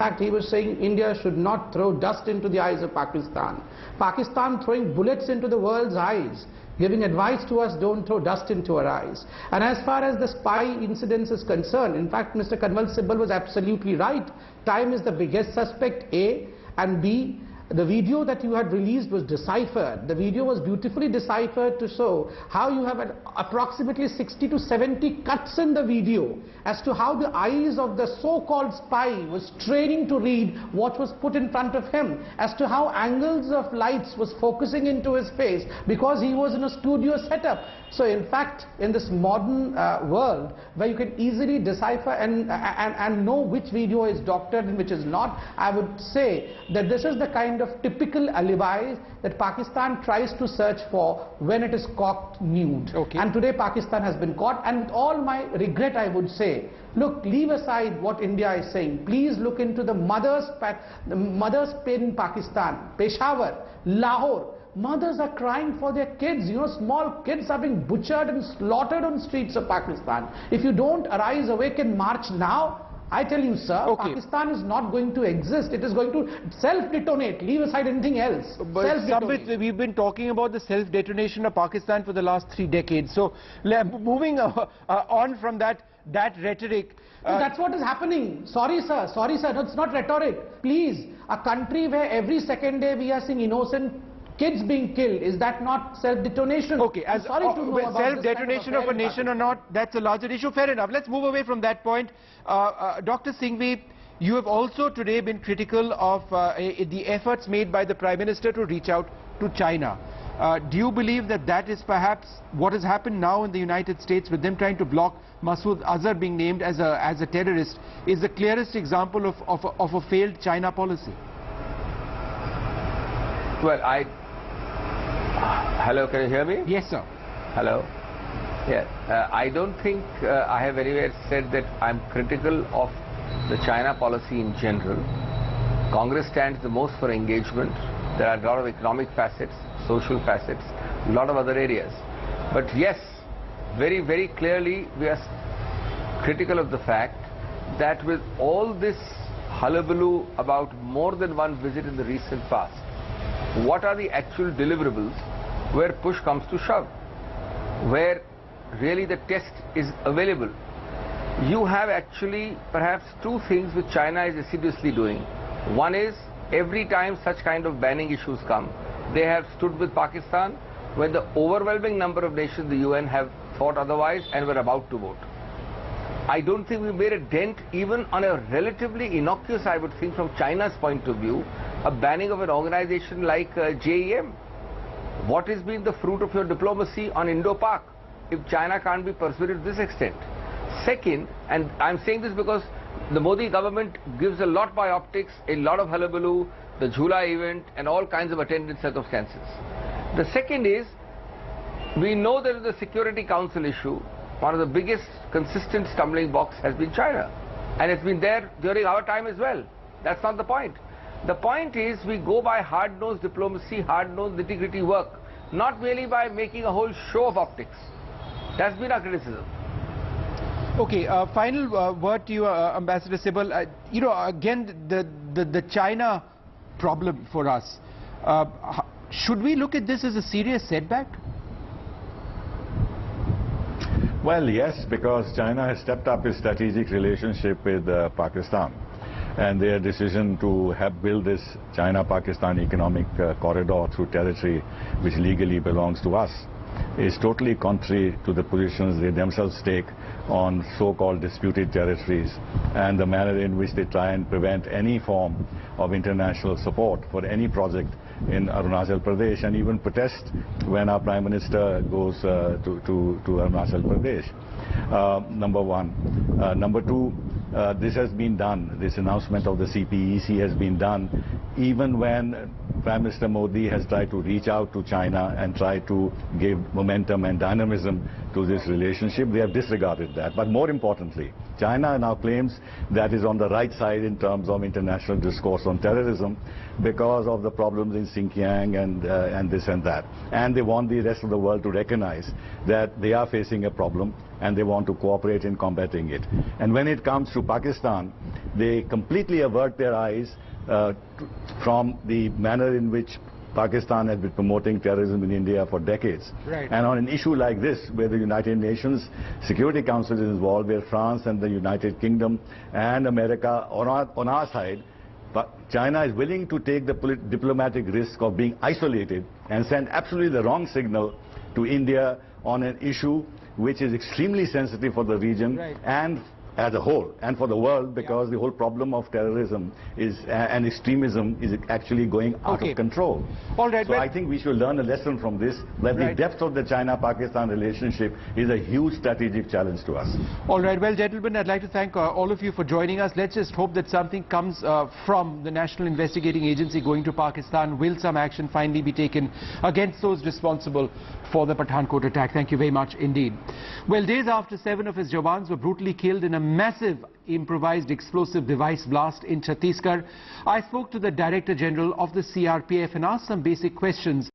In fact, he was saying India should not throw dust into the eyes of Pakistan. Pakistan throwing bullets into the world's eyes, giving advice to us, don't throw dust into our eyes. And as far as the spy incidents is concerned, in fact, Mr. Kanwal Sibal was absolutely right. Time is the biggest suspect, A, and B, the video that you had released was deciphered. The video was beautifully deciphered to show how you have approximately 60 to 70 cuts in the video as to how the eyes of the so-called spy was training to read what was put in front of him, as to how angles of lights was focusing into his face because he was in a studio setup. So in fact, in this modern world where you can easily decipher and know which video is doctored and which is not, I would say that this is the kind of typical alibis that Pakistan tries to search for when it is caught nude. Okay. And today Pakistan has been caught, and with all my regret I would say, look, leave aside what India is saying. Please look into the mother's pain in Pakistan, Peshawar, Lahore. Mothers are crying for their kids. You know, small kids are being butchered and slaughtered on streets of Pakistan. If you don't arise, awake and march now, I tell you, sir, okay, Pakistan is not going to exist. It is going to self-detonate. Leave aside anything else. But we've been talking about the self-detonation of Pakistan for the last 3 decades. So, moving on from that rhetoric. That's what is happening. Sorry, sir. Sorry, sir. No, it's not rhetoric. Please, a country where every second day we are seeing innocent kids being killed, is that not self-detonation? Okay, as self-detonation of a nation or not, that's a larger issue. Fair enough. Let's move away from that point. Dr. Singhvi, you have also today been critical of the efforts made by the Prime Minister to reach out to China. Do you believe that that is perhaps what has happened now in the United States, with them trying to block Masood Azhar being named as a terrorist, is the clearest example of a failed China policy? Well, hello, can you hear me? Yes, sir. Hello. Yeah, I don't think I have anywhere said that I'm critical of the China policy in general. Congress stands the most for engagement. There are a lot of economic facets, social facets, a lot of other areas. But yes, very, very clearly we are critical of the fact that with all this hullabaloo about more than one visit in the recent past, what are the actual deliverables where push comes to shove, where really the test is available? You have actually perhaps 2 things which China is assiduously doing. One is, every time such kind of banning issues come, they have stood with Pakistan when the overwhelming number of nations, the UN, have thought otherwise and were about to vote. I don't think we made a dent even on a relatively innocuous, I would think from China's point of view, a banning of an organization like JEM. What has been the fruit of your diplomacy on Indo-Pak if China can't be persuaded to this extent? Second, and I'm saying this because the Modi government gives a lot by optics, a lot of hullabaloo, the Jhula event and all kinds of attendant circumstances. The second is, we know that the Security Council issue, one of the biggest consistent stumbling blocks has been China. And it's been there during our time as well. That's not the point. The point is, we go by hard-nosed diplomacy, hard-nosed nitty-gritty work, not merely by making a whole show of optics. That's been our criticism. Okay, final word to you, Ambassador Sibal. You know, again, the China problem for us. Should we look at this as a serious setback? Well, yes, because China has stepped up its strategic relationship with Pakistan, and their decision to have built this China-Pakistan economic corridor through territory which legally belongs to us is totally contrary to the positions they themselves take on so-called disputed territories and the manner in which they try and prevent any form of international support for any project in Arunachal Pradesh, and even protest when our Prime Minister goes to Arunachal Pradesh. Number one. Number two, this has been done, this announcement of the CPEC has been done even when Prime Minister Modi has tried to reach out to China and try to give momentum and dynamism to this relationship. They have disregarded that. But more importantly, China now claims that is on the right side in terms of international discourse on terrorism, because of the problems in Xinjiang and this and that. And they want the rest of the world to recognize that they are facing a problem and they want to cooperate in combating it. And when it comes to Pakistan, they completely avert their eyes from the manner in which Pakistan has been promoting terrorism in India for decades. Right. And on an issue like this, where the United Nations Security Council is involved, where France and the United Kingdom and America on our side, but China is willing to take the diplomatic risk of being isolated and send absolutely the wrong signal to India on an issue which is extremely sensitive for the region. Right. And as a whole, and for the world, because the whole problem of terrorism is and extremism is actually going out of control. All right, so I think we should learn a lesson from this, that the depth of the China-Pakistan relationship is a huge strategic challenge to us. All right, well, gentlemen, I'd like to thank all of you for joining us. Let's just hope that something comes from the National Investigating Agency going to Pakistan. Will some action finally be taken against those responsible for the Pathankot attack? Thank you very much indeed. Well, days after 7 of his Jawans were brutally killed in a massive improvised explosive device blast in Chhattisgarh, I spoke to the Director General of the CRPF and asked some basic questions.